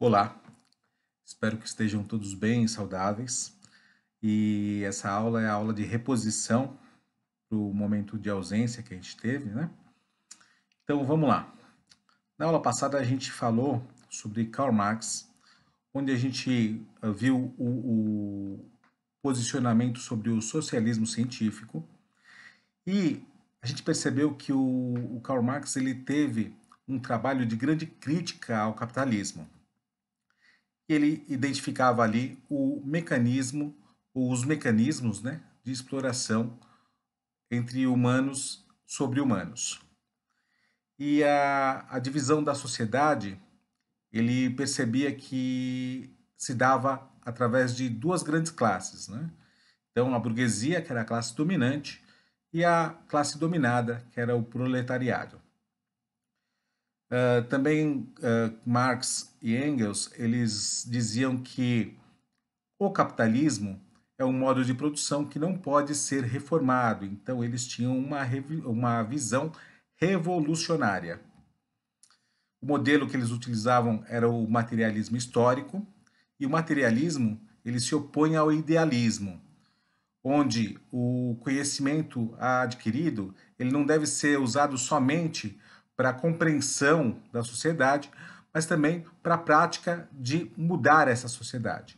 Olá, espero que estejam todos bem e saudáveis. E essa aula é a aula de reposição para o momento de ausência que a gente teve, né? Então vamos lá. Na aula passada a gente falou sobre Karl Marx, onde a gente viu o posicionamento sobre o socialismo científico e a gente percebeu que o Karl Marx ele teve um trabalho de grande crítica ao capitalismo. Ele identificava ali o mecanismo, ou os mecanismos, né, de exploração entre humanos sobre humanos. E a divisão da sociedade, ele percebia que se dava através de duas grandes classes, né? Então, a burguesia, que era a classe dominante, e a classe dominada, que era o proletariado. Também Marx e Engels, eles diziam que o capitalismo é um modo de produção que não pode ser reformado, então eles tinham uma visão revolucionária. O modelo que eles utilizavam era o materialismo histórico, e o materialismo ele se opõe ao idealismo, onde o conhecimento adquirido ele não deve ser usado somente para a compreensão da sociedade, mas também para a prática de mudar essa sociedade.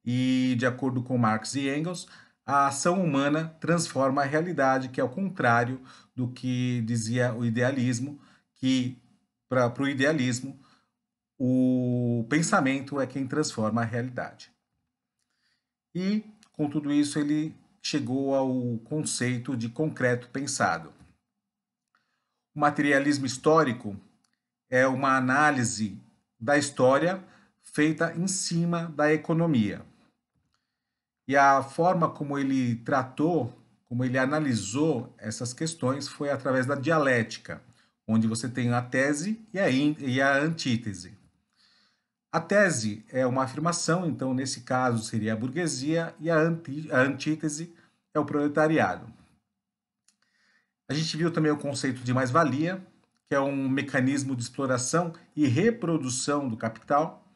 E, de acordo com Marx e Engels, a ação humana transforma a realidade, que é o contrário do que dizia o idealismo, que para o idealismo o pensamento é quem transforma a realidade. E, com tudo isso, ele chegou ao conceito de concreto pensado. O materialismo histórico é uma análise da história feita em cima da economia. E a forma como ele tratou, como ele analisou essas questões foi através da dialética, onde você tem a tese e a antítese. A tese é uma afirmação, então nesse caso seria a burguesia, e a antítese é o proletariado. A gente viu também o conceito de mais-valia, que é um mecanismo de exploração e reprodução do capital,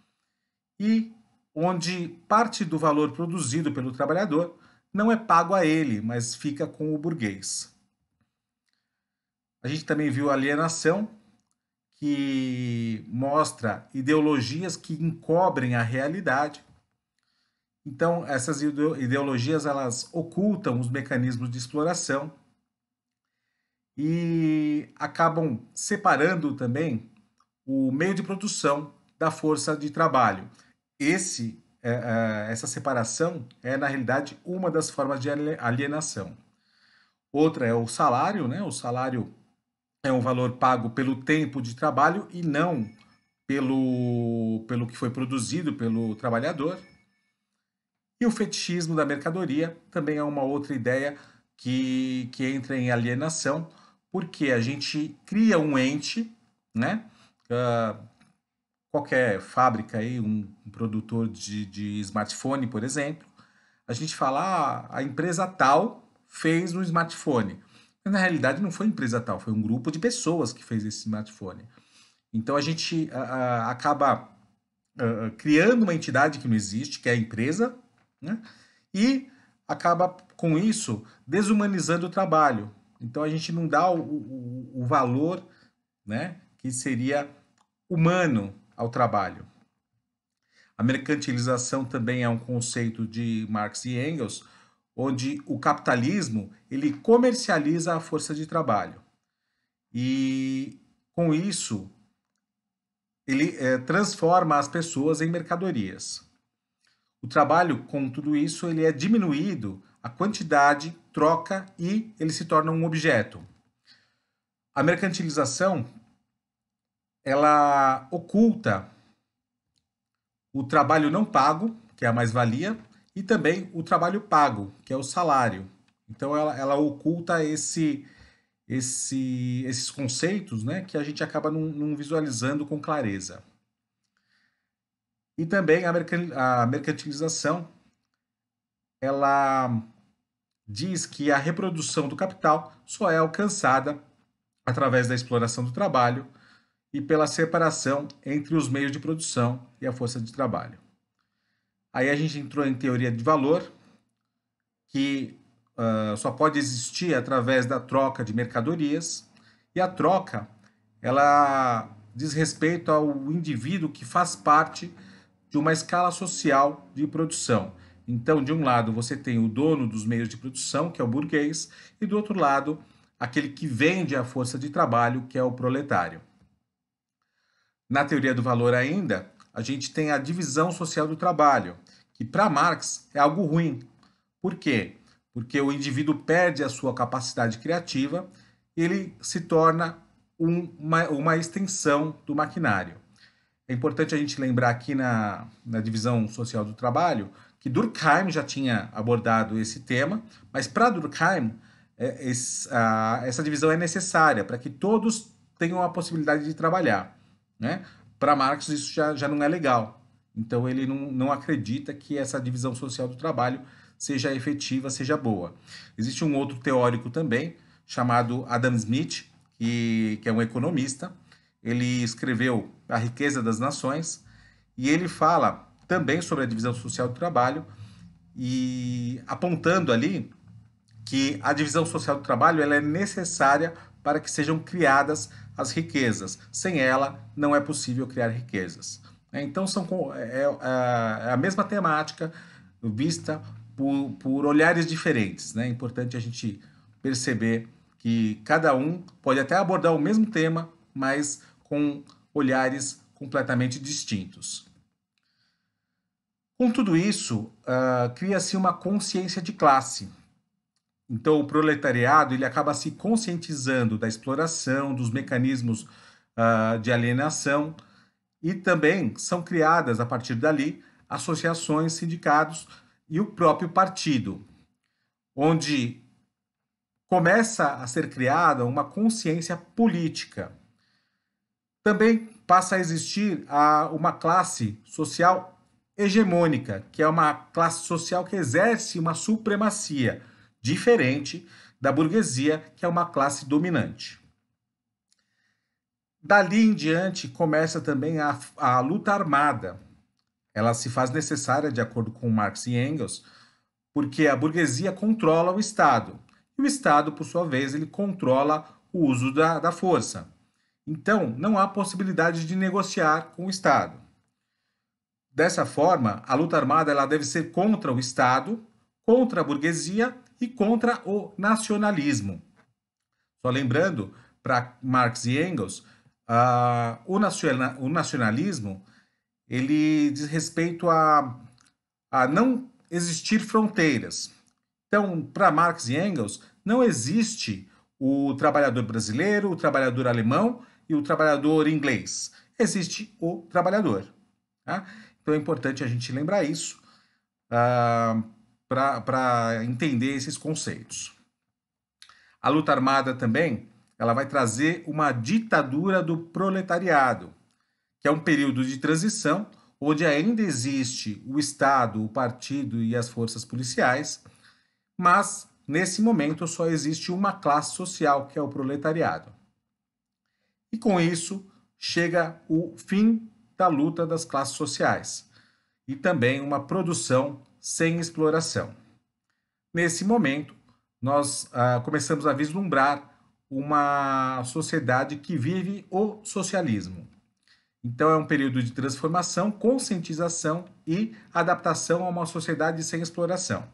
e onde parte do valor produzido pelo trabalhador não é pago a ele, mas fica com o burguês. A gente também viu a alienação, que mostra ideologias que encobrem a realidade. Então, essas ideologias elas ocultam os mecanismos de exploração e acabam separando também o meio de produção da força de trabalho. Essa separação é, na realidade, uma das formas de alienação. Outra é o salário, né? O salário é um valor pago pelo tempo de trabalho e não pelo que foi produzido pelo trabalhador. E o fetichismo da mercadoria também é uma outra ideia que entra em alienação, porque a gente cria um ente, né? Qualquer fábrica aí, um produtor de smartphone, por exemplo, a gente fala, a empresa tal fez um smartphone. Mas na realidade não foi a empresa tal, foi um grupo de pessoas que fez esse smartphone. Então a gente acaba criando uma entidade que não existe, que é a empresa, né? E acaba com isso desumanizando o trabalho. Então a gente não dá o valor, né, que seria humano ao trabalho. A mercantilização também é um conceito de Marx e Engels, onde o capitalismo ele comercializa a força de trabalho. E com isso ele transforma as pessoas em mercadorias. O trabalho, com tudo isso, ele é diminuído, a quantidade troca e ele se torna um objeto. A mercantilização ela oculta o trabalho não pago, que é a mais-valia, e também o trabalho pago, que é o salário. Então ela oculta esses conceitos, né, que a gente acaba não visualizando com clareza. E também a mercantilização, ela diz que a reprodução do capital só é alcançada através da exploração do trabalho e pela separação entre os meios de produção e a força de trabalho. Aí a gente entrou em teoria de valor, que só pode existir através da troca de mercadorias, e a troca ela diz respeito ao indivíduo que faz parte de uma escala social de produção. Então, de um lado, você tem o dono dos meios de produção, que é o burguês, e do outro lado, aquele que vende a força de trabalho, que é o proletário. Na teoria do valor ainda, a gente tem a divisão social do trabalho, que para Marx é algo ruim. Por quê? Porque o indivíduo perde a sua capacidade criativa, ele se torna uma extensão do maquinário. É importante a gente lembrar aqui na divisão social do trabalho que Durkheim já tinha abordado esse tema, mas para Durkheim essa divisão é necessária para que todos tenham a possibilidade de trabalhar, né? Para Marx isso já não é legal. Então ele não acredita que essa divisão social do trabalho seja efetiva, seja boa. Existe um outro teórico também, chamado Adam Smith, que é um economista. Ele escreveu A Riqueza das Nações e ele fala também sobre a divisão social do trabalho e apontando ali que a divisão social do trabalho ela é necessária para que sejam criadas as riquezas. Sem ela, não é possível criar riquezas. Então, é a mesma temática vista por olhares diferentes. Né? É importante a gente perceber que cada um pode até abordar o mesmo tema, mas com olhares completamente distintos. Com tudo isso, cria-se uma consciência de classe. Então, o proletariado ele acaba se conscientizando da exploração, dos mecanismos de alienação, e também são criadas, a partir dali, associações, sindicatos e o próprio partido, onde começa a ser criada uma consciência política. Também passa a existir uma classe social hegemônica, que é uma classe social que exerce uma supremacia, diferente da burguesia, que é uma classe dominante. Dali em diante começa também a luta armada. Ela se faz necessária, de acordo com Marx e Engels, porque a burguesia controla o Estado. E o Estado, por sua vez, ele controla o uso da força. Então, não há possibilidade de negociar com o Estado. Dessa forma, a luta armada ela deve ser contra o Estado, contra a burguesia e contra o nacionalismo. Só lembrando, para Marx e Engels, o nacionalismo ele diz respeito a não existir fronteiras. Então, para Marx e Engels, não existe o trabalhador brasileiro, o trabalhador alemão e o trabalhador inglês. Existe o trabalhador. Tá? Então é importante a gente lembrar isso para entender esses conceitos. A luta armada também ela vai trazer uma ditadura do proletariado, que é um período de transição onde ainda existe o Estado, o partido e as forças policiais, mas nesse momento só existe uma classe social, que é o proletariado. E com isso chega o fim da luta das classes sociais e também uma produção sem exploração. Nesse momento, nós começamos a vislumbrar uma sociedade que vive o socialismo. Então, é um período de transformação, conscientização e adaptação a uma sociedade sem exploração.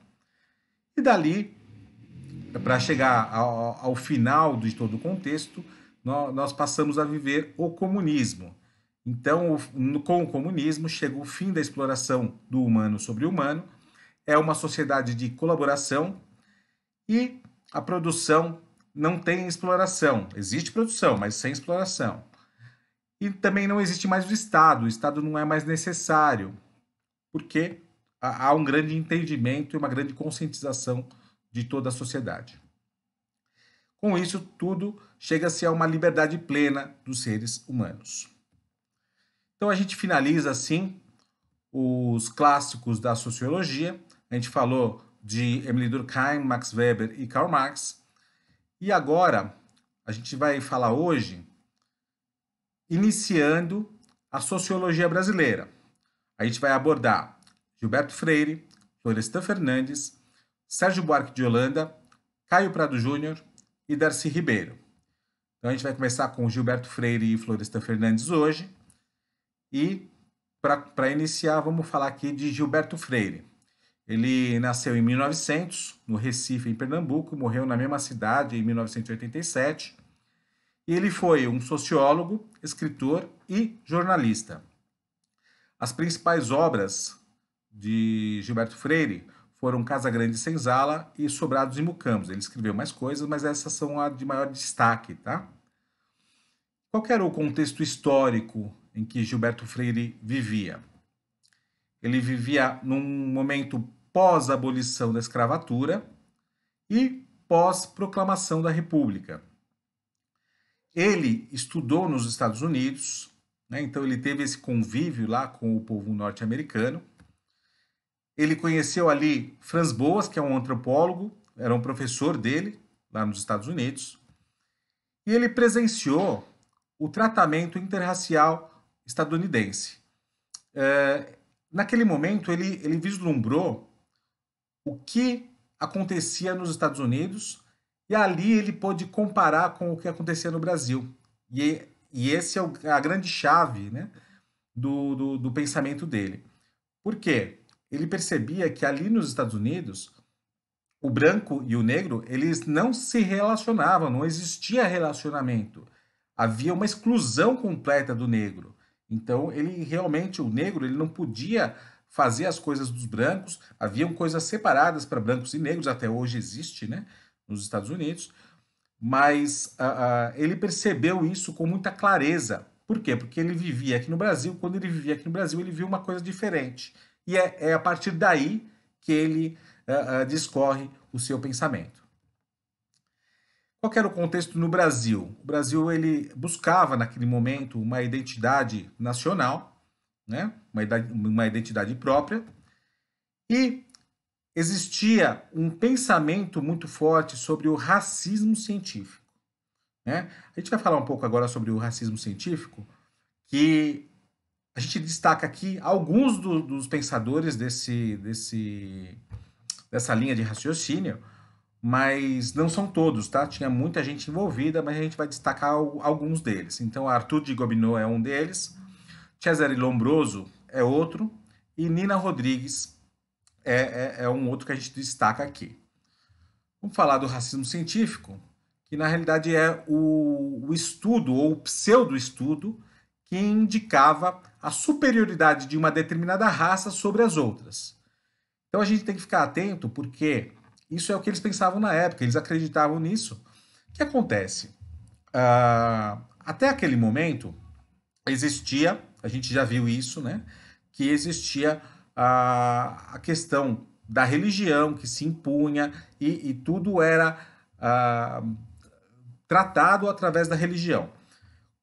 E dali, para chegar ao final de todo o contexto, nós passamos a viver o comunismo. Então, com o comunismo, chega o fim da exploração do humano sobre o humano, é uma sociedade de colaboração e a produção não tem exploração. Existe produção, mas sem exploração. E também não existe mais o Estado não é mais necessário, porque há um grande entendimento e uma grande conscientização de toda a sociedade. Com isso tudo, chega-se a uma liberdade plena dos seres humanos. Então a gente finaliza assim os clássicos da sociologia. A gente falou de Emile Durkheim, Max Weber e Karl Marx. E agora a gente vai falar hoje iniciando a sociologia brasileira. A gente vai abordar Gilberto Freire, Florestan Fernandes, Sérgio Buarque de Holanda, Caio Prado Júnior e Darcy Ribeiro. Então a gente vai começar com Gilberto Freire e Florestan Fernandes hoje. E para iniciar, vamos falar aqui de Gilberto Freire. Ele nasceu em 1900, no Recife, em Pernambuco, morreu na mesma cidade em 1987. E ele foi um sociólogo, escritor e jornalista. As principais obras de Gilberto Freire foram Casa Grande e Senzala e Sobrados e Mucambos. Ele escreveu mais coisas, mas essas são as de maior destaque, tá? Qual era o contexto histórico em que Gilberto Freire vivia? Ele vivia num momento pós-abolição da escravatura e pós-proclamação da República. Ele estudou nos Estados Unidos, né? Então ele teve esse convívio lá com o povo norte-americano. Ele conheceu ali Franz Boas, que é um antropólogo, era um professor dele lá nos Estados Unidos, e ele presenciou o tratamento interracial estadunidense. Naquele momento, ele vislumbrou o que acontecia nos Estados Unidos e ali ele pôde comparar com o que acontecia no Brasil. E esse é a grande chave, né, do pensamento dele. Por quê? Ele percebia que ali nos Estados Unidos, o branco e o negro, eles não se relacionavam, não existia relacionamento. Havia uma exclusão completa do negro. Então, ele realmente, o negro, ele não podia fazer as coisas dos brancos, haviam coisas separadas para brancos e negros, até hoje existe, né, nos Estados Unidos, mas ele percebeu isso com muita clareza. Por quê? Porque ele vivia aqui no Brasil, quando ele vivia aqui no Brasil, ele viu uma coisa diferente. E é a partir daí que ele discorre o seu pensamento. Qual era o contexto no Brasil? O Brasil ele buscava naquele momento uma identidade nacional, né? Uma identidade própria, e existia um pensamento muito forte sobre o racismo científico, né? A gente vai falar um pouco agora sobre o racismo científico, que a gente destaca aqui alguns dos pensadores dessa linha de raciocínio, mas não são todos, tá? Tinha muita gente envolvida, mas a gente vai destacar alguns deles. Então, Arthur de Gobineau é um deles, Cesare Lombroso é outro, e Nina Rodrigues é um outro que a gente destaca aqui. Vamos falar do racismo científico, que na realidade é o estudo ou o pseudo-estudo que indicava a superioridade de uma determinada raça sobre as outras. Então a gente tem que ficar atento porque isso é o que eles pensavam na época, eles acreditavam nisso. O que acontece? Até aquele momento existia, a gente já viu isso, né? Que existia a questão da religião que se impunha e tudo era tratado através da religião.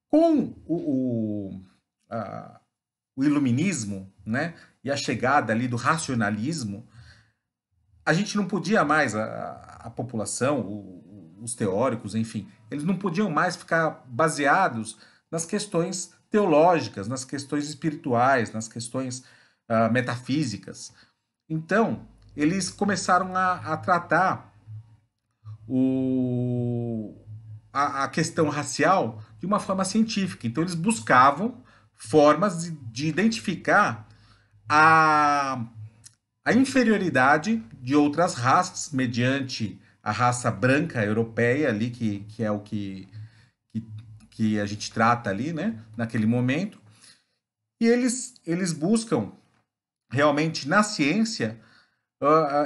Com o iluminismo, né, e a chegada ali do racionalismo, a gente não podia mais, a população, os teóricos, enfim, eles não podiam mais ficar baseados nas questões teológicas, nas questões espirituais, nas questões metafísicas. Então, eles começaram a tratar a questão racial de uma forma científica. Então, eles buscavam formas de identificar a inferioridade de outras raças mediante a raça branca europeia ali, que é o que a gente trata ali, né, naquele momento. E eles buscam realmente na ciência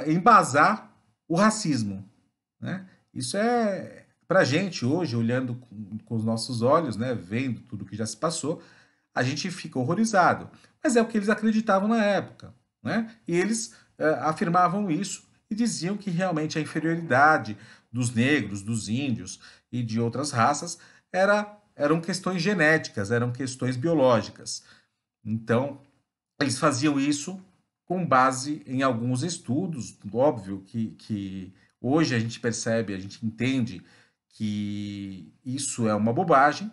embasar o racismo, né? Isso é, para a gente hoje, olhando com os nossos olhos, né, vendo tudo que já se passou, a gente fica horrorizado. Mas é o que eles acreditavam na época, né? E eles afirmavam isso e diziam que realmente a inferioridade dos negros, dos índios e de outras raças eram questões genéticas, eram questões biológicas. Então, eles faziam isso com base em alguns estudos. Óbvio que hoje a gente percebe, a gente entende que isso é uma bobagem,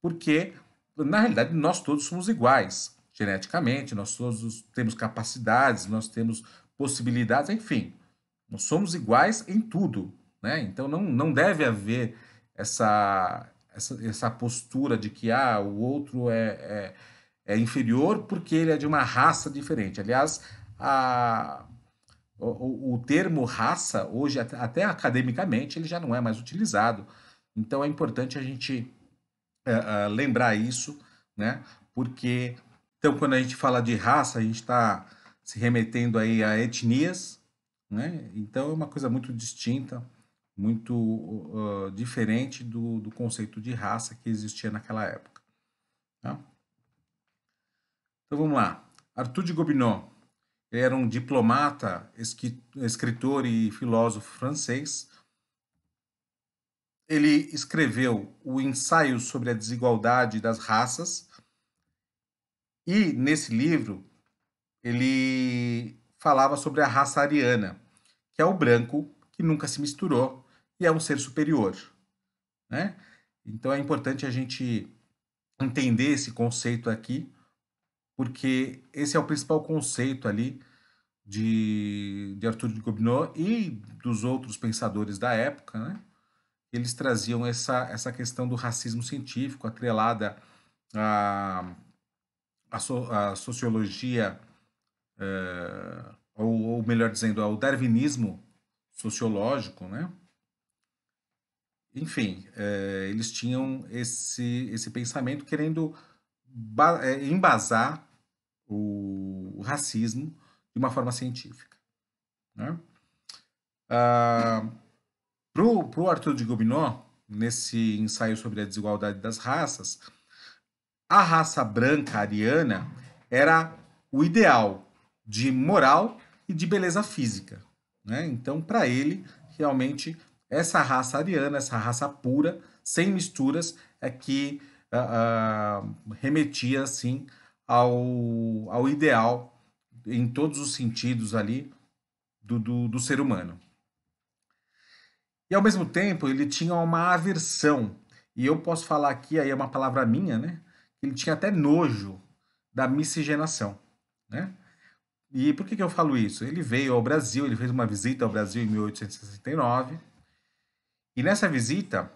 porque na realidade, nós todos somos iguais, geneticamente, nós todos temos capacidades, nós temos possibilidades, enfim, nós somos iguais em tudo, né? Então não deve haver essa postura de que o outro é inferior porque ele é de uma raça diferente. Aliás, o termo raça, hoje, até academicamente, ele já não é mais utilizado. Então é importante a gente lembrar isso, né? Porque, então, quando a gente fala de raça, a gente está se remetendo aí a etnias, né? Então é uma coisa muito distinta, muito diferente do conceito de raça que existia naquela época. Tá? Então vamos lá. Arthur de Gobineau era um diplomata, escritor e filósofo francês. Ele escreveu o Ensaio sobre a Desigualdade das Raças e, nesse livro, ele falava sobre a raça ariana, que é o branco que nunca se misturou e é um ser superior, né? Então é importante a gente entender esse conceito aqui, porque esse é o principal conceito ali de Arthur de Gobineau e dos outros pensadores da época, né? Eles traziam essa questão do racismo científico atrelada à sociologia, ou melhor dizendo, ao darwinismo sociológico, né? Enfim, eles tinham esse pensamento querendo embasar o racismo de uma forma científica, né? Para o Arthur de Gobineau, nesse ensaio sobre a desigualdade das raças, a raça branca ariana era o ideal de moral e de beleza física, né? Então, para ele, realmente, essa raça ariana, essa raça pura, sem misturas, é que remetia, assim, ao ideal em todos os sentidos ali do ser humano. E ao mesmo tempo ele tinha uma aversão, e eu posso falar aqui, aí é uma palavra minha, né? Ele tinha até nojo da miscigenação, né? E por que eu falo isso? Ele veio ao Brasil, ele fez uma visita ao Brasil em 1869, e nessa visita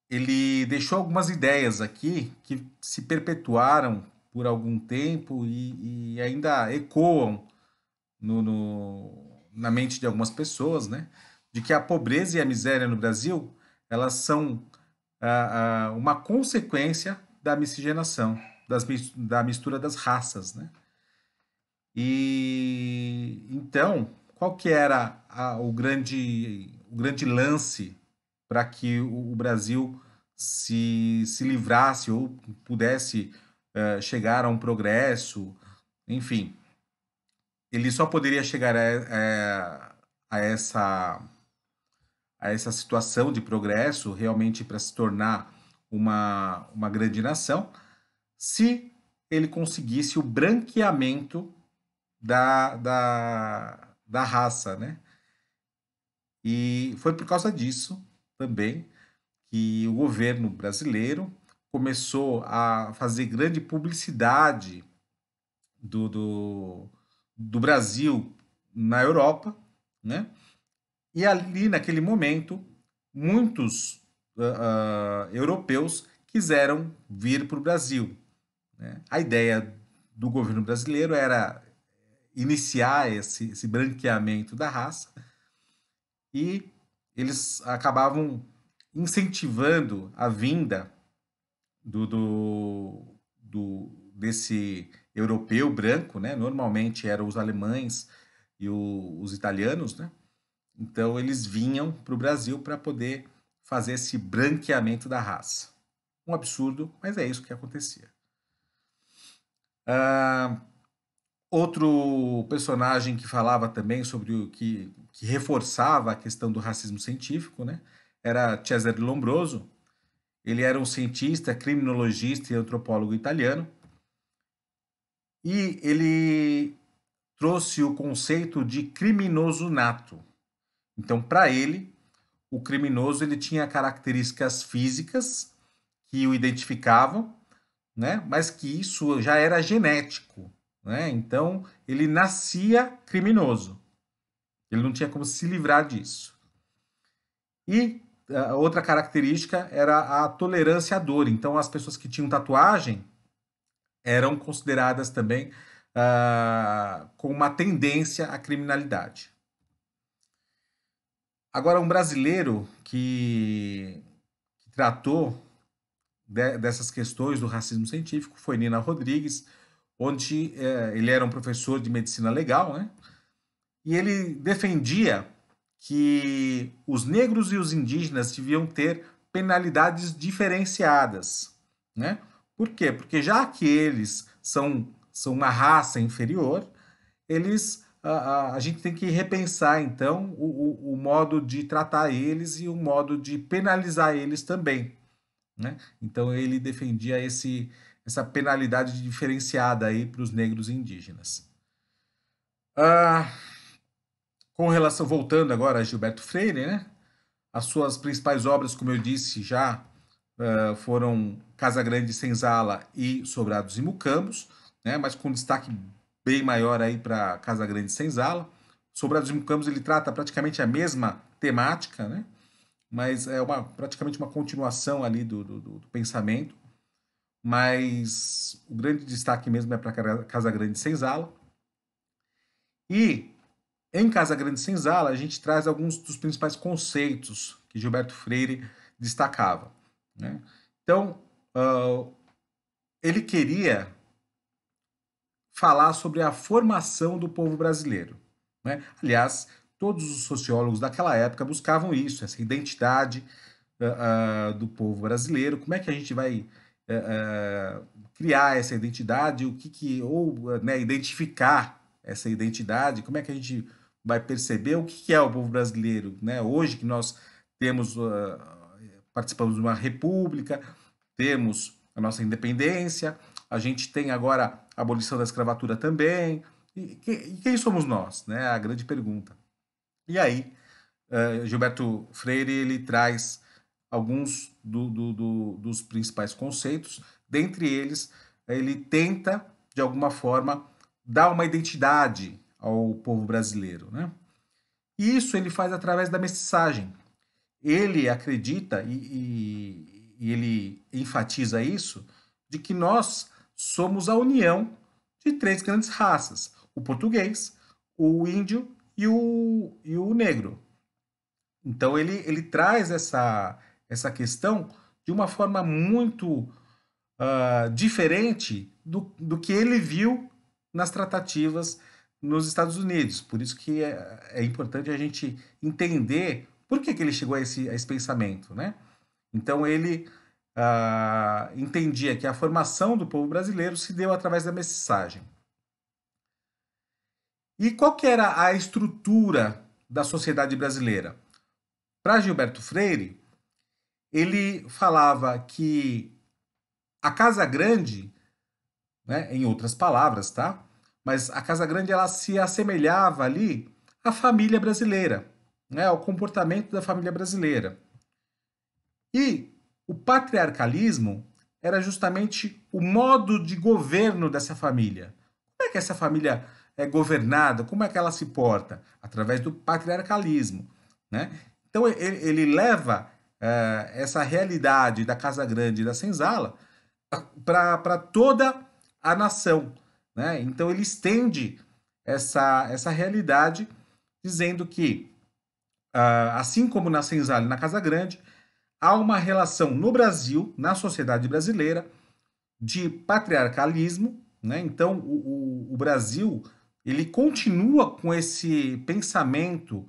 ele deixou algumas ideias aqui que se perpetuaram por algum tempo e ainda ecoam na mente de algumas pessoas, né? De que a pobreza e a miséria no Brasil elas são uma consequência da miscigenação, da mistura das raças, né? E então, qual que era o grande lance para que o Brasil se livrasse ou pudesse chegar a um progresso, enfim, ele só poderia chegar a essa situação de progresso realmente para se tornar uma grande nação se ele conseguisse o branqueamento da raça, né? E foi por causa disso também que o governo brasileiro começou a fazer grande publicidade do Brasil na Europa, né? E ali naquele momento, muitos europeus quiseram vir para o Brasil, né? A ideia do governo brasileiro era iniciar esse branqueamento da raça e eles acabavam incentivando a vinda desse europeu branco, né? Normalmente eram os alemães e os italianos, né? Então eles vinham para o Brasil para poder fazer esse branqueamento da raça. Um absurdo, mas é isso que acontecia. Outro personagem que falava também sobre o que reforçava a questão do racismo científico, né? Era Cesare Lombroso. Ele era um cientista, criminologista e antropólogo italiano. E ele trouxe o conceito de criminoso nato. Então, para ele, o criminoso ele tinha características físicas que o identificavam, né? Mas que isso já era genético, né? Então ele nascia criminoso. Ele não tinha como se livrar disso. E a outra característica era a tolerância à dor. Então as pessoas que tinham tatuagem eram consideradas também com uma tendência à criminalidade. Agora, um brasileiro que tratou dessas questões do racismo científico foi Nina Rodrigues, onde ele era um professor de medicina legal, né? E ele defendia que os negros e os indígenas deviam ter penalidades diferenciadas, né? Por quê? Porque já que eles são uma raça inferior, a gente tem que repensar, então, o modo de tratar eles e o modo de penalizar eles também, né? Então ele defendia essa penalidade diferenciada aí para os negros e indígenas. Ah, com relação, voltando agora a Gilberto Freire, né? As suas principais obras, como eu disse já, foram Casa Grande, Senzala e Sobrados e Mucambos, né? Mas com destaque bem maior aí para Casa Grande e Senzala. Sobrados e Mucambos ele trata praticamente a mesma temática, né? Mas é praticamente uma continuação ali do pensamento. Mas o grande destaque mesmo é para Casa Grande e Senzala. E em Casa Grande e Senzala, a gente traz alguns dos principais conceitos que Gilberto Freire destacava, né? Então, ele queria falar sobre a formação do povo brasileiro, né? Aliás, todos os sociólogos daquela época buscavam isso, essa identidade do povo brasileiro. Como é que a gente vai criar essa identidade, ou né, identificar essa identidade, como é que a gente vai perceber o que é o povo brasileiro, né? Hoje que nós temos, participamos de uma república, temos a nossa independência, a gente tem agora a abolição da escravatura também, e quem somos nós, né? A grande pergunta. E aí, Gilberto Freire ele traz alguns dos principais conceitos. Dentre eles, ele tenta, de alguma forma, dar uma identidade ao povo brasileiro, né? E isso ele faz através da mestiçagem. Ele acredita e ele enfatiza isso, de que nós somos a união de três grandes raças: o português, o índio e o negro. Então ele traz essa questão de uma forma muito diferente do que ele viu nas tratativas nos Estados Unidos. Por isso que é importante a gente entender por que ele chegou a esse pensamento, né? Então ele entendia que a formação do povo brasileiro se deu através da mestiçagem. E qual que era a estrutura da sociedade brasileira? Para Gilberto Freire, ele falava que a Casa Grande, né, em outras palavras, tá? Mas a Casa Grande ela se assemelhava ali à família brasileira, né, ao comportamento da família brasileira. E o patriarcalismo era justamente o modo de governo dessa família. Como é que essa família é governada? Como é que ela se porta? Através do patriarcalismo, né? Então ele leva essa realidade da Casa Grande e da Senzala para toda a nação, né? Então ele estende essa realidade dizendo que, assim como na Senzala e na Casa Grande, há uma relação no Brasil, na sociedade brasileira, de patriarcalismo, né? Então o Brasil ele continua com esse pensamento,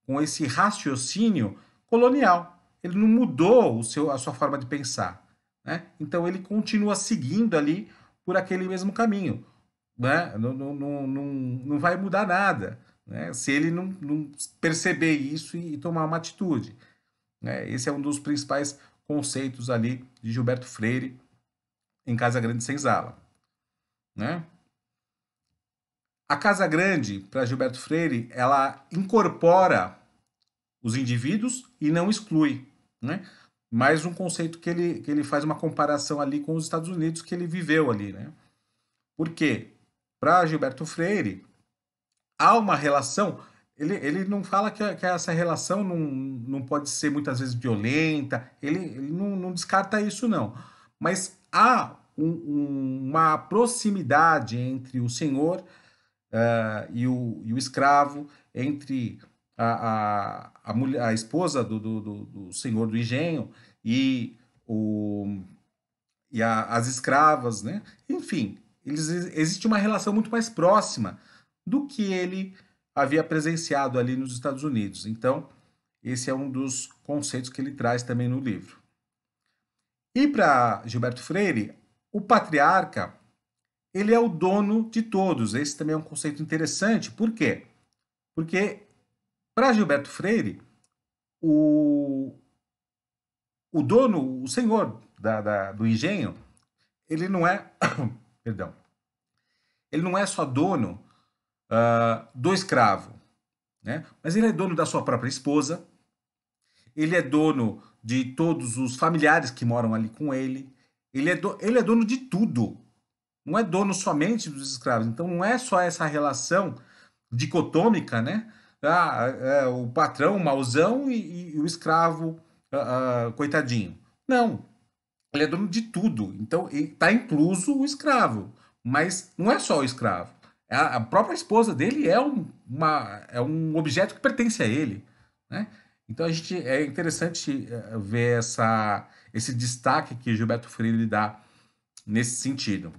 com esse raciocínio colonial. Ele não mudou a sua forma de pensar, né? Então ele continua seguindo ali por aquele mesmo caminho, né? Não vai mudar nada, né? Se ele não perceber isso e tomar uma atitude, né? Esse é um dos principais conceitos ali de Gilberto Freire em Casa Grande e Senzala, né? A Casa Grande, para Gilberto Freire, ela incorpora os indivíduos e não exclui, né? mais um conceito que ele faz uma comparação ali com os Estados Unidos que ele viveu ali, né? Por quê? Para Gilberto Freire, há uma relação. Ele não fala que essa relação não pode ser muitas vezes violenta, ele não descarta isso, não. Mas há uma proximidade entre o senhor e o escravo, entre a esposa do senhor do engenho e, o, as escravas, né? Enfim, existe uma relação muito mais próxima do que ele havia presenciado ali nos Estados Unidos. Então, esse é um dos conceitos que ele traz também no livro. E para Gilberto Freire, o patriarca, ele é o dono de todos. Esse também é um conceito interessante. Por quê? Porque para Gilberto Freire, o, o dono, o senhor do engenho, ele não é, perdão, ele não é só dono do escravo, né? Mas ele é dono da sua própria esposa, ele é dono de todos os familiares que moram ali com ele, ele é dono de tudo, não é dono somente dos escravos. Então não é só essa relação dicotômica, né? O patrão, o mauzão e o escravo, coitadinho. Não, ele é dono de tudo. Então está incluso o escravo, mas não é só o escravo. A própria esposa dele é um objeto que pertence a ele, né? Então é interessante ver esse destaque que Gilberto Freire dá nesse sentido.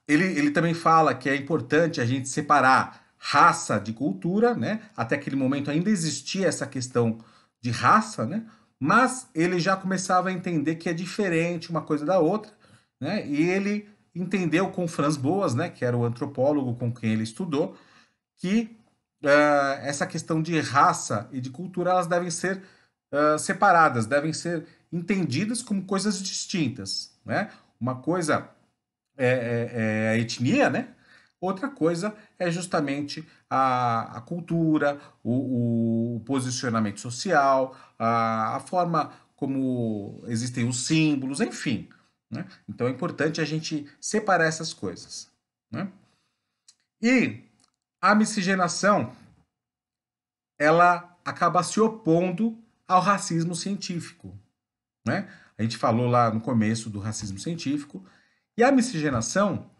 Ele também fala que é importante a gente separar raça de cultura, né? Até aquele momento ainda existia essa questão de raça, né? Mas ele já começava a entender que é diferente uma coisa da outra, né? E ele entendeu com Franz Boas, né? Que era o antropólogo com quem ele estudou, que essa questão de raça e de cultura elas devem ser separadas, devem ser entendidas como coisas distintas, né? Uma coisa é a etnia, né? Outra coisa é justamente a cultura, o posicionamento social, a forma como existem os símbolos, enfim, né? Então é importante a gente separar essas coisas, né? E a miscigenação, ela acaba se opondo ao racismo científico, né? A gente falou lá no começo do racismo científico, e a miscigenação,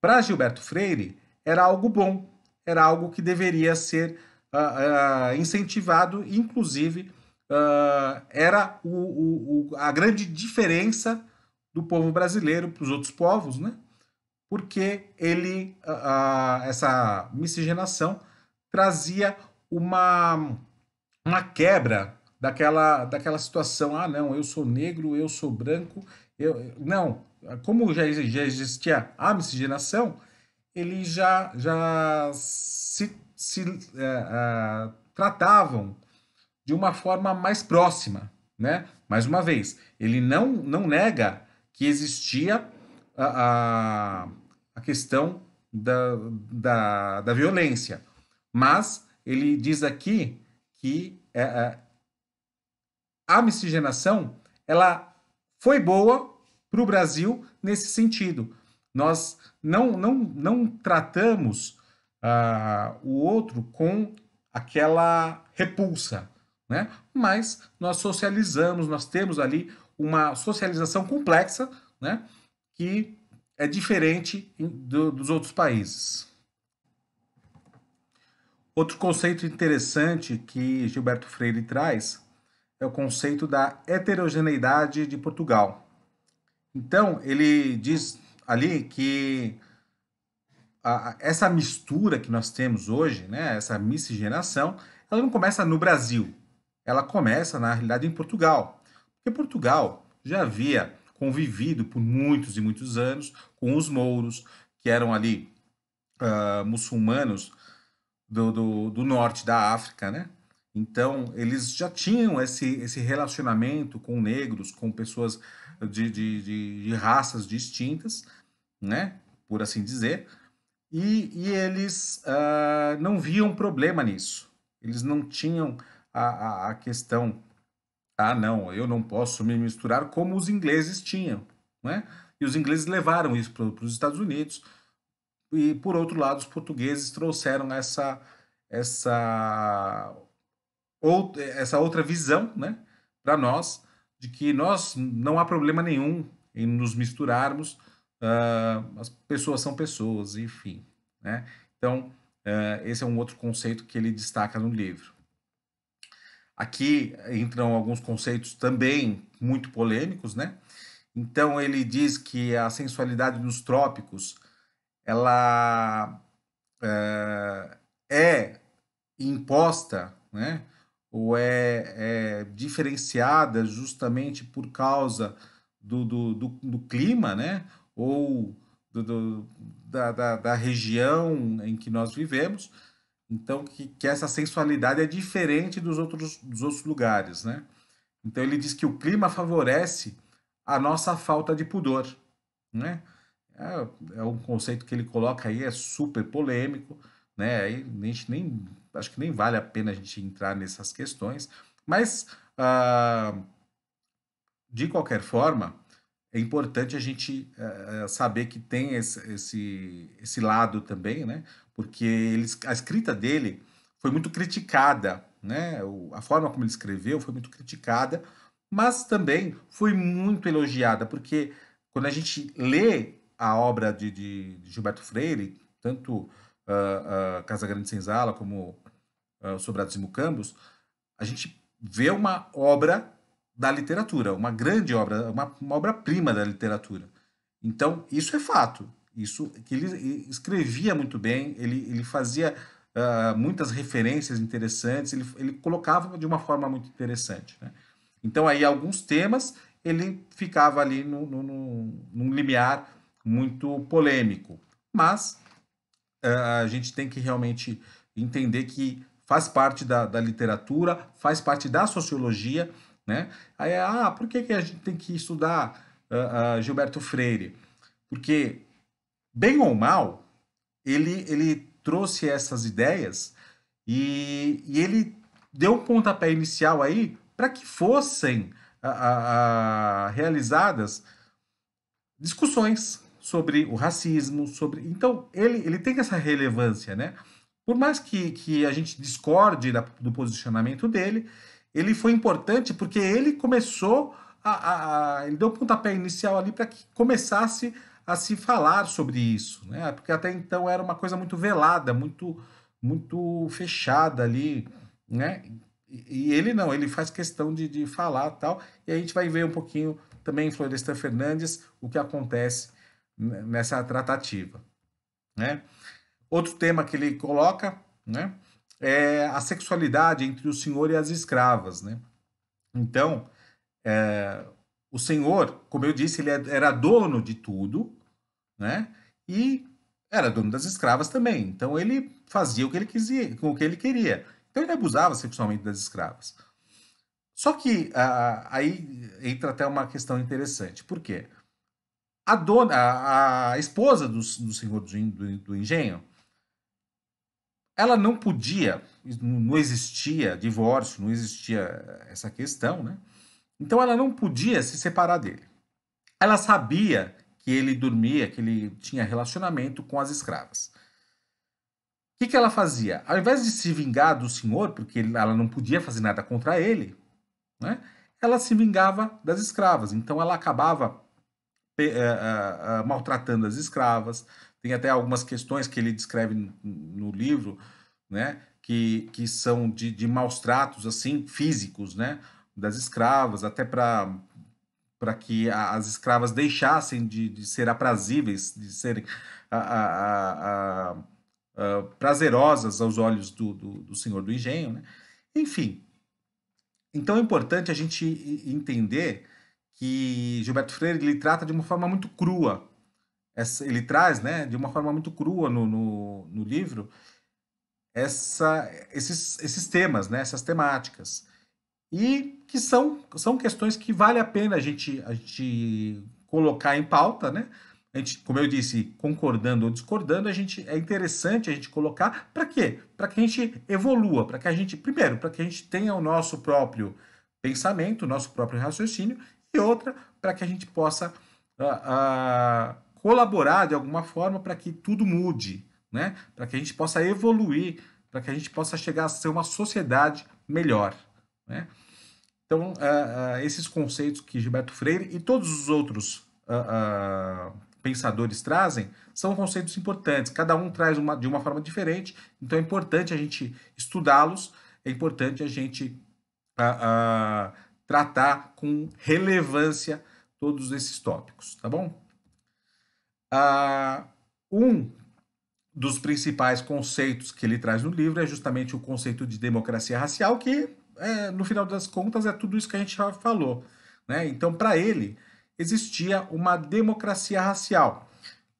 para Gilberto Freire, era algo bom, era algo que deveria ser incentivado, inclusive era a grande diferença do povo brasileiro para os outros povos, né? Porque essa miscigenação trazia uma quebra daquela situação. Ah, não, eu sou negro, eu sou branco. Não, como já existia a miscigenação, eles já tratavam de uma forma mais próxima, né? Mais uma vez, ele não nega que existia a, a questão da violência, mas ele diz aqui que a miscigenação ela foi boa para o Brasil nesse sentido. Nós não tratamos o outro com aquela repulsa, né? Mas nós socializamos, nós temos ali uma socialização complexa, né? Que é diferente dos outros países. Outro conceito interessante que Gilberto Freire traz é o conceito da heterogeneidade de Portugal. Então, ele diz ali que essa mistura que nós temos hoje, né, essa miscigenação, ela não começa no Brasil, ela começa, na realidade, em Portugal. Porque Portugal já havia convivido por muitos e muitos anos com os mouros, que eram ali muçulmanos do norte da África, né? Então, eles já tinham esse relacionamento com negros, com pessoas de raças distintas, né? Por assim dizer. E eles não viam problema nisso. Eles não tinham a questão Ah, não, eu não posso me misturar como os ingleses tinham, né? E os ingleses levaram isso para os Estados Unidos, e por outro lado, os portugueses trouxeram essa, essa outra visão, né, para nós, de que nós não há problema nenhum em nos misturarmos, as pessoas são pessoas, enfim, né? Então, esse é um outro conceito que ele destaca no livro. Aqui entram alguns conceitos também muito polêmicos, né? Então ele diz que a sensualidade nos trópicos ela é imposta, né? Ou é diferenciada justamente por causa do clima, né? Ou da região em que nós vivemos. Então, que essa sensualidade é diferente dos outros lugares, né? Então, ele diz que o clima favorece a nossa falta de pudor, né? É um conceito que ele coloca aí, é super polêmico, né? Aí a gente nem, acho que nem vale a pena a gente entrar nessas questões, mas, de qualquer forma, é importante a gente saber que tem esse lado também, né? Porque a escrita dele foi muito criticada, né? A forma como ele escreveu foi muito criticada, mas também foi muito elogiada, porque quando a gente lê a obra de Gilberto Freire, tanto Casa Grande Senzala como Sobrados e Mucambos, a gente vê uma obra da literatura, uma grande obra, uma obra-prima da literatura. Então, isso é fato. Isso que ele escrevia muito bem, ele fazia muitas referências interessantes, ele colocava de uma forma muito interessante. Né? Então, aí, alguns temas, ele ficava ali num limiar muito polêmico. Mas a gente tem que realmente entender que faz parte da literatura, faz parte da sociologia, né? Aí, por que a gente tem que estudar Gilberto Freire? Porque, bem ou mal, ele trouxe essas ideias e ele deu um pontapé inicial aí para que fossem realizadas discussões sobre o racismo, sobre. Então, ele tem essa relevância, né? Por mais que a gente discorde do posicionamento dele, ele foi importante porque ele começou ele deu o pontapé inicial ali para que começasse a se falar sobre isso, né? Porque até então era uma coisa muito velada, muito fechada ali, né? E ele não, ele faz questão de falar tal, e a gente vai ver um pouquinho também em Florestan Fernandes o que acontece nessa tratativa, né? Outro tema que ele coloca, né, é a sexualidade entre o senhor e as escravas, né? Então, o senhor, como eu disse, ele era dono de tudo, né? E era dono das escravas também. Então ele fazia o que ele quisia, com o que ele queria. Então ele abusava sexualmente das escravas. Só que aí entra até uma questão interessante. Por quê? A esposa do senhor do engenho, ela não podia, não existia divórcio, não existia essa questão, né? Então ela não podia se separar dele. Ela sabia que ele dormia, que ele tinha relacionamento com as escravas. O que ela fazia? Ao invés de se vingar do senhor, porque ela não podia fazer nada contra ele, né? Ela se vingava das escravas. Então ela acabava maltratando as escravas. Tem até algumas questões que ele descreve no livro, né, que são de maus tratos assim físicos, né, das escravas, até para que as escravas deixassem de ser aprazíveis, de serem prazerosas aos olhos do senhor do engenho, né? Enfim, então é importante a gente entender que Gilberto Freire ele trata de uma forma muito crua. Ele traz, né, de uma forma muito crua no livro esses temas, né, essas temáticas. E que são questões que vale a pena a gente colocar em pauta, né? A gente, como eu disse, concordando ou discordando, é interessante a gente colocar para quê? Para que a gente evolua, para que a gente, primeiro, para que a gente tenha o nosso próprio pensamento, nosso próprio raciocínio, e outra para que a gente possa colaborar de alguma forma para que tudo mude, né? Para que a gente possa evoluir, para que a gente possa chegar a ser uma sociedade melhor, né? Então, esses conceitos que Gilberto Freire e todos os outros pensadores trazem são conceitos importantes. Cada um traz de uma forma diferente, então é importante a gente estudá-los, é importante a gente tratar com relevância todos esses tópicos, tá bom? Um dos principais conceitos que ele traz no livro é justamente o conceito de democracia racial, que, no final das contas, é tudo isso que a gente já falou, né? Então, para ele, existia uma democracia racial.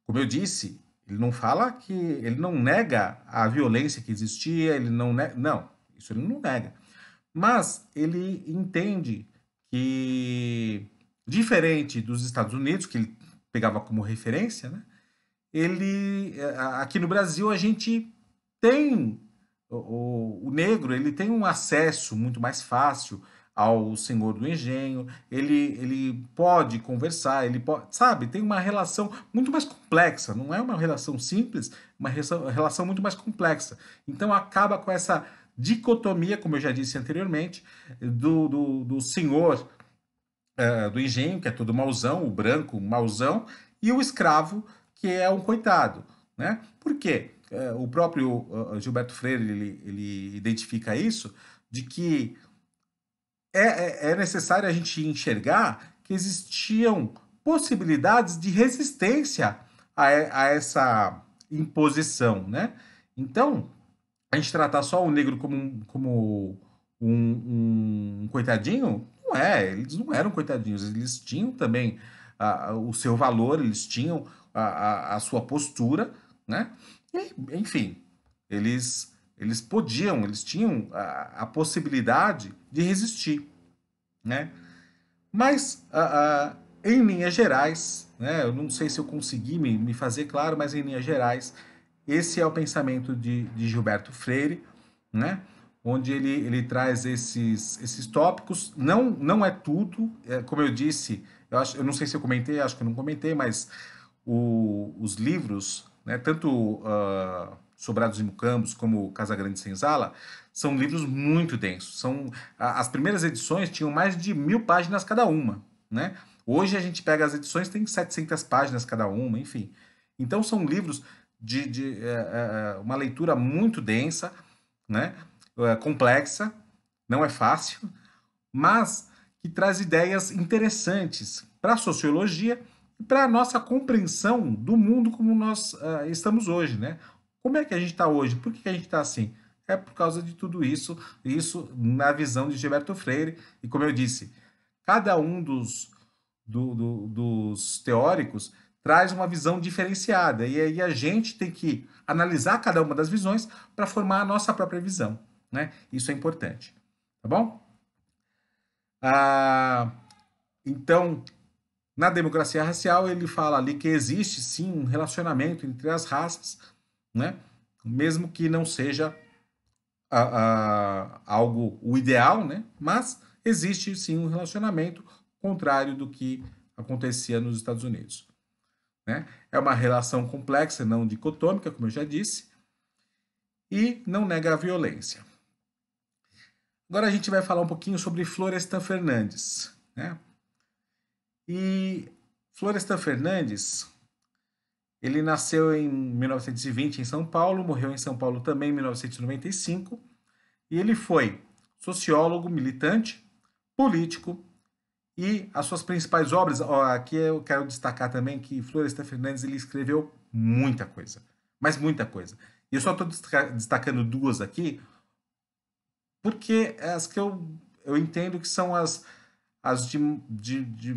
Como eu disse, ele não fala que... ele não nega a violência que existia, ele não nega... Não, isso ele não nega. Mas ele entende que, diferente dos Estados Unidos, que ele pegava como referência, né? Aqui no Brasil a gente tem o negro, ele tem um acesso muito mais fácil ao senhor do engenho, ele pode conversar, ele pode, sabe, tem uma relação muito mais complexa, não é uma relação simples, uma relação muito mais complexa. Então acaba com essa dicotomia, como eu já disse anteriormente, do senhor do engenho, que é todo mauzão, o branco mauzão, e o escravo, que é um coitado, né? Por quê? O próprio Gilberto Freire, ele identifica isso, de que é necessário a gente enxergar que existiam possibilidades de resistência a essa imposição, né? Então, a gente tratar só o negro como um coitadinho, não é, eles não eram coitadinhos, eles tinham também o seu valor, eles tinham a sua postura, né? E, enfim, eles podiam, eles tinham a possibilidade de resistir, né? Mas, em linhas gerais, né, eu não sei se eu consegui me fazer claro, mas em linhas gerais, esse é o pensamento de Gilberto Freire, né? Onde ele traz esses tópicos. Não é tudo, como eu disse, eu não sei se eu comentei, acho que eu não comentei, mas os livros, né, tanto Sobrados e Mucambos como Casa Grande e Senzala, são livros muito densos. As primeiras edições tinham mais de 1000 páginas cada uma, né? Hoje a gente pega as edições, tem 700 páginas cada uma, enfim. Então são livros de uma leitura muito densa, né? Complexa, não é fácil, mas que traz ideias interessantes para a sociologia e para a nossa compreensão do mundo como nós estamos hoje, né? Como é que a gente está hoje? Por que a gente está assim? É por causa de tudo isso, isso na visão de Gilberto Freire, e como eu disse, cada um dos teóricos traz uma visão diferenciada, e aí a gente tem que analisar cada uma das visões para formar a nossa própria visão, né? Isso é importante, tá bom? Então, na democracia racial, ele fala ali que existe sim um relacionamento entre as raças, né? Mesmo que não seja algo o ideal, né? Mas existe sim um relacionamento contrário do que acontecia nos Estados Unidos, né? É uma relação complexa, não dicotômica, como eu já disse, e não nega a violência. Agora a gente vai falar um pouquinho sobre Florestan Fernandes, né? E Florestan Fernandes, ele nasceu em 1920 em São Paulo, morreu em São Paulo também em 1995, e ele foi sociólogo, militante, político, e as suas principais obras, aqui eu quero destacar também que Florestan Fernandes ele escreveu muita coisa, mas muita coisa. E eu só estou destacando duas aqui, porque é as que eu entendo que são as de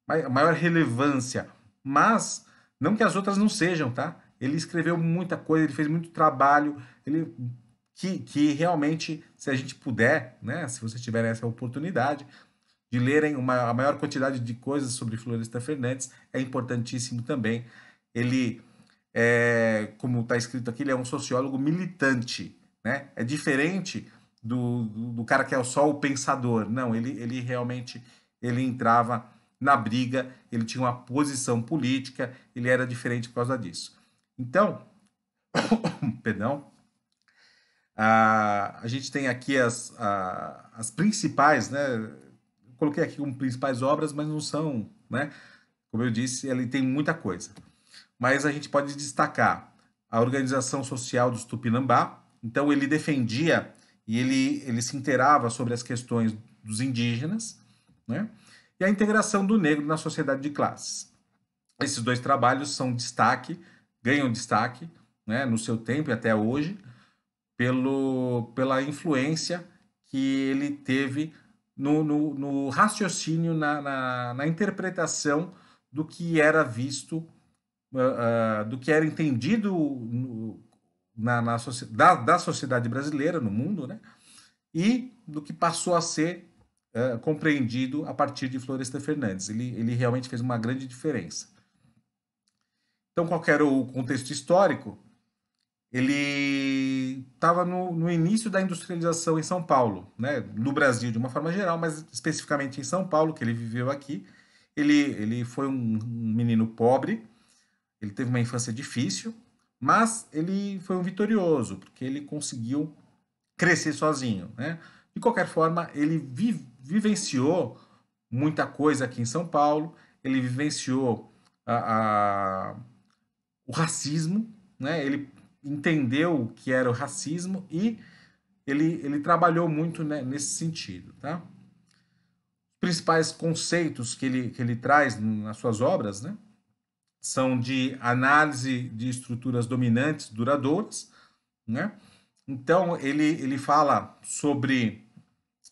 maior relevância, mas não que as outras não sejam, tá? Ele escreveu muita coisa, ele fez muito trabalho, que realmente, se a gente puder, né, se vocês tiverem essa oportunidade de lerem a maior quantidade de coisas sobre Florestan Fernandes, é importantíssimo também. Ele, como está escrito aqui, ele é um sociólogo militante, né? É diferente do cara que é só o pensador. Não, ele realmente ele entrava na briga, ele tinha uma posição política, ele era diferente por causa disso. Então, perdão, a gente tem aqui as principais, né? Coloquei aqui como principais obras, mas não são, né? Como eu disse, ele tem muita coisa. Mas a gente pode destacar a organização social dos Tupinambá. Então ele defendia e ele se inteirava sobre as questões dos indígenas, né? E a integração do negro na sociedade de classes. Esses dois trabalhos são destaque, ganham destaque, né, no seu tempo e até hoje, pela influência que ele teve no raciocínio, na interpretação do que era visto, do que era entendido da sociedade brasileira, no mundo, né? E do que passou a ser compreendido a partir de Florestan Fernandes. Ele realmente fez uma grande diferença. Então, qual era o contexto histórico? Ele estava no início da industrialização em São Paulo, né? No Brasil de uma forma geral, mas especificamente em São Paulo, que ele viveu aqui. Ele foi um menino pobre, ele teve uma infância difícil, mas ele foi um vitorioso, porque ele conseguiu crescer sozinho, né? De qualquer forma, ele vivenciou muita coisa aqui em São Paulo, ele vivenciou o racismo, né? Ele entendeu o que era o racismo e ele trabalhou muito, né, nesse sentido, tá? Os principais conceitos que ele traz nas suas obras, né, são de análise de estruturas dominantes duradouras, né? Então, ele fala sobre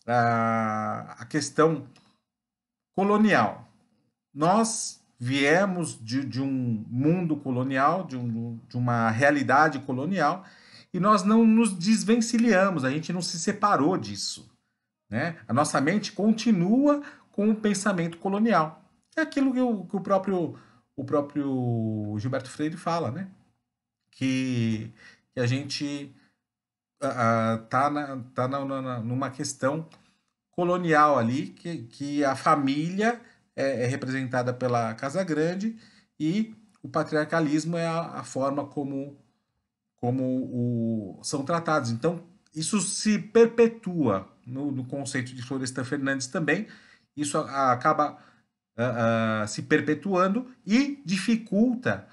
a questão colonial. Nós viemos de um mundo colonial, de uma realidade colonial, e nós não nos desvencilhamos, a gente não se separou disso, né? A nossa mente continua com o pensamento colonial. É aquilo que o próprio Gilberto Freire fala, né? Que a gente numa questão colonial ali, que a família é representada pela Casa Grande e o patriarcalismo é a forma como são tratados. Então, isso se perpetua no conceito de Florestan Fernandes também, isso acaba se perpetuando e dificulta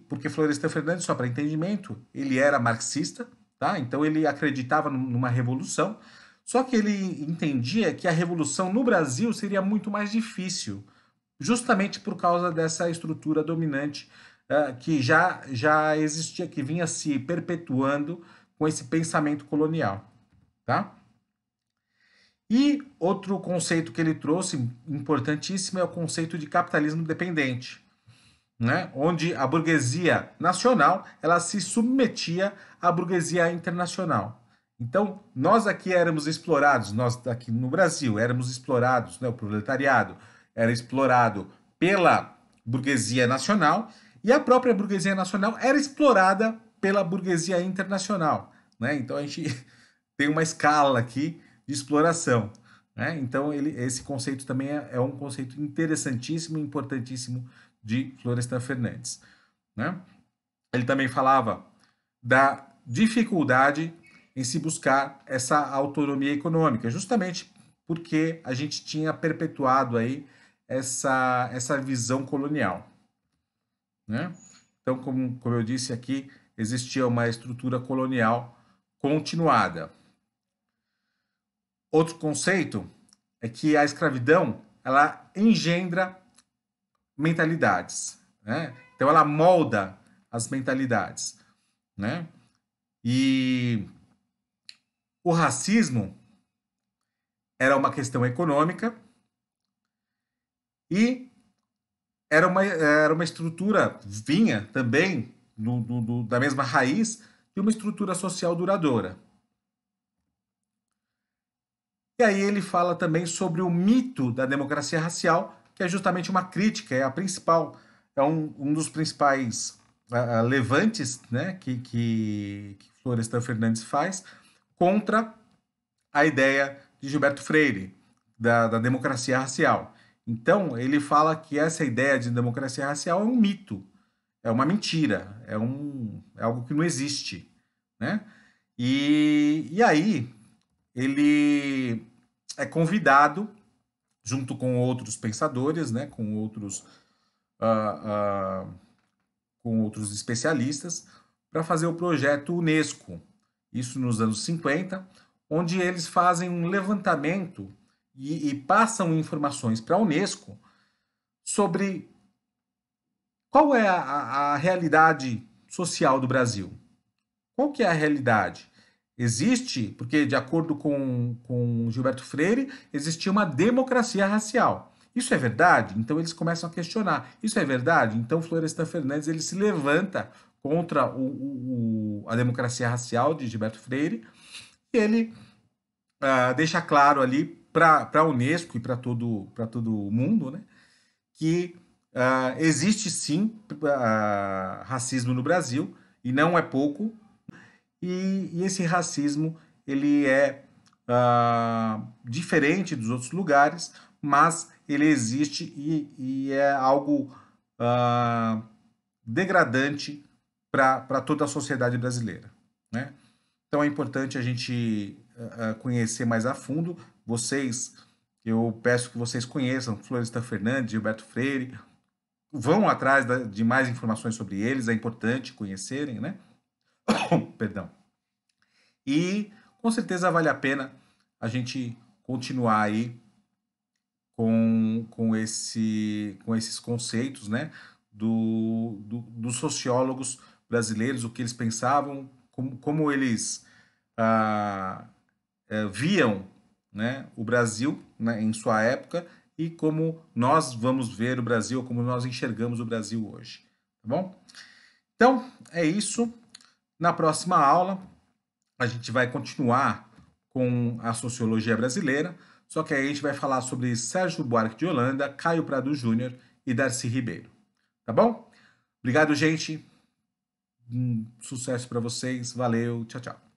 porque Florestan Fernandes, só para entendimento, ele era marxista, tá? Então ele acreditava numa revolução, só que ele entendia que a revolução no Brasil seria muito mais difícil, justamente por causa dessa estrutura dominante que já existia, que vinha se perpetuando com esse pensamento colonial, tá? E outro conceito que ele trouxe, importantíssimo, é o conceito de capitalismo dependente, né? Onde a burguesia nacional ela se submetia à burguesia internacional. Então, nós aqui éramos explorados, nós aqui no Brasil éramos explorados, né? O proletariado era explorado pela burguesia nacional e a própria burguesia nacional era explorada pela burguesia internacional, né? Então, a gente tem uma escala aqui de exploração, né? Então, esse conceito também é um conceito interessantíssimo e importantíssimo de Florestan Fernandes, né? Ele também falava da dificuldade em se buscar essa autonomia econômica, justamente porque a gente tinha perpetuado aí essa visão colonial, né? Então, como eu disse aqui, existia uma estrutura colonial continuada. Outro conceito é que a escravidão ela engendra mentalidades, né? Então ela molda as mentalidades, né? E o racismo era uma questão econômica e era uma estrutura, vinha também da mesma raiz de uma estrutura social duradoura. E aí ele fala também sobre o mito da democracia racial, que é justamente uma crítica, é a principal, é um dos principais levantes, né, que Florestan Fernandes faz contra a ideia de Gilberto Freire, da democracia racial. Então, ele fala que essa ideia de democracia racial é um mito, é uma mentira, é algo que não existe, né? E aí, ele é convidado, junto com outros pensadores, né, ah, ah, com outros especialistas, para fazer o projeto Unesco, isso nos anos 50, onde eles fazem um levantamento e passam informações para a Unesco sobre qual é a realidade social do Brasil. Qual que é a realidade? Existe, porque de acordo com Gilberto Freire, existia uma democracia racial. Isso é verdade? Então eles começam a questionar. Isso é verdade? Então Florestan Fernandes ele se levanta contra a democracia racial de Gilberto Freire e ele deixa claro ali para a Unesco e para todo o mundo, né, que existe sim racismo no Brasil e não é pouco, e esse racismo ele é diferente dos outros lugares, mas ele existe e é algo degradante para toda a sociedade brasileira, né? Então é importante a gente conhecer mais a fundo. Eu peço que vocês conheçam Florestan Fernandes, Gilberto Freire, vão atrás de mais informações sobre eles, é importante conhecerem, né? Perdão. E com certeza vale a pena a gente continuar aí com esses conceitos, né, dos sociólogos brasileiros, o que eles pensavam, como eles viam, né, o Brasil, né, em sua época e como nós vamos ver o Brasil, como nós enxergamos o Brasil hoje, tá bom? Então, é isso. Na próxima aula, a gente vai continuar com a sociologia brasileira, só que aí a gente vai falar sobre Sérgio Buarque de Holanda, Caio Prado Júnior e Darcy Ribeiro. Tá bom? Obrigado, gente. Sucesso para vocês. Valeu. Tchau, tchau.